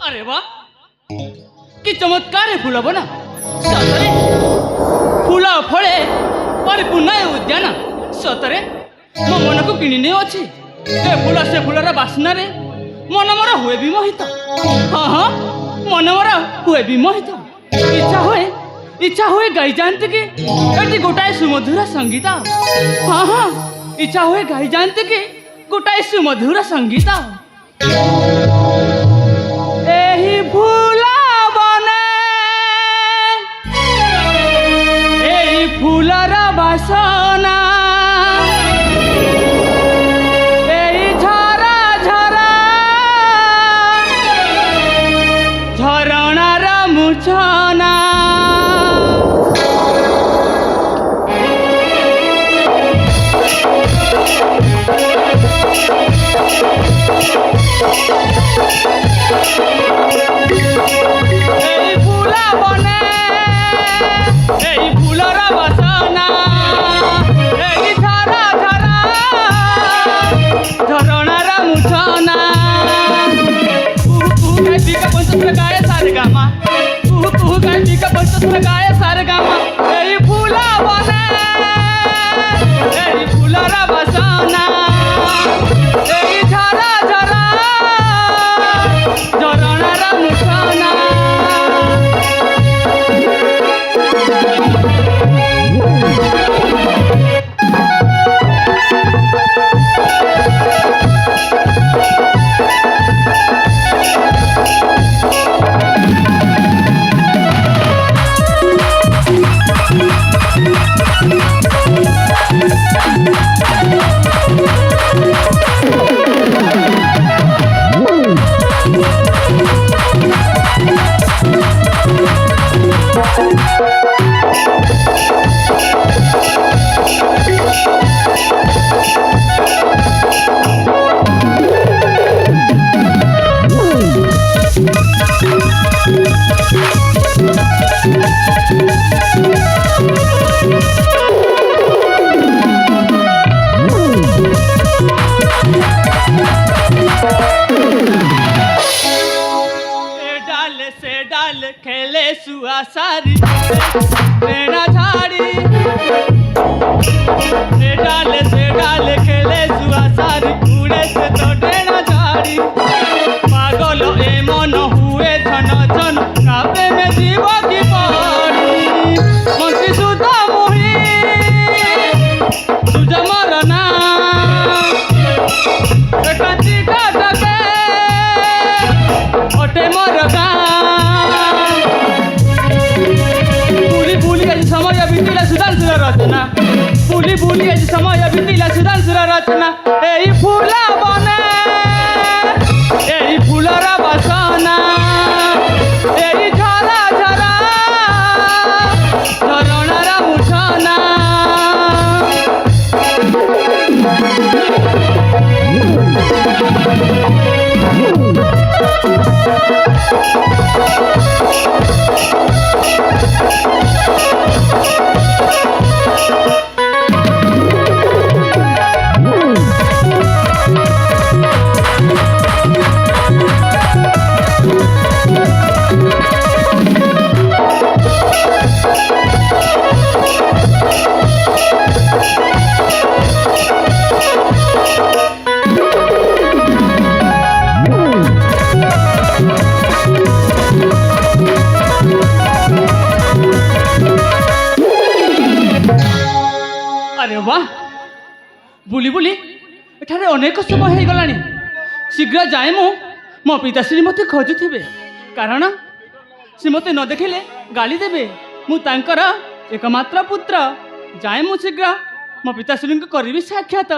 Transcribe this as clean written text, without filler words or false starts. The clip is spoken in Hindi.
अरे वाह कि चमत्कार है फूल बना सतरे फूल फले परिपूर्ण उद्यान सतरे मो मन को किणी अच्छी ए फूल से फूलर बास्ना रे मन मोर हुए भी मोहित। हाँ हाँ मन मोर हुए भी मोहित। इच्छा हुए गाई जानते कि एटी गोटाए सुमधुर संगीत। हाँ हाँ इच्छा हुए गाई जानते कि गोटाए सुमधुर संगीत। एही फूला बने एही फूलर बासना एही झरा झरा झरणार मुछना। এই ফুলা বনে এই ফুলর বাসনা এই ঝরা ঝরা ঝরଣାর মুছনা। কুহু কুহু গাইবি কা পঞ্চস্বর গায়ে সারে গামা কুহু কুহু গাইবি কা পঞ্চস্বর গায়ে সারে গামা। এই ফুলা বনে এই ফুলর বাসনা এই ঝরা ঝরা ঝরଣାর মুছনা। खेले सुआ सारी रेणा झाड़ी से डाल खेले सुआ सारी उड़े से तो डेना झाड़ी। पागल ए मन हुए छन छन काबे में जीव की पड़ी मंत्री सुधा मोही तुझ मरना कंची काटके ओटे मरगा। समय बीतिला सुधांशुर रचना बुली बुली आज समय बीतिला सुधांशुर रचना। एही फूला बने एही फूलर बासना एही झरा झरा झरणार मुछना। अरे वाह बुली बुली एठारे अनेक समय हो गलानी शीघ्र जाए मो पिताश्री मते खोजुथिबे कारण से मते न देखिले गाली देबे। मु तांकर एकमात्र पुत्र जाए मु शीघ्र मो पिताश्री को करिबी साक्षात।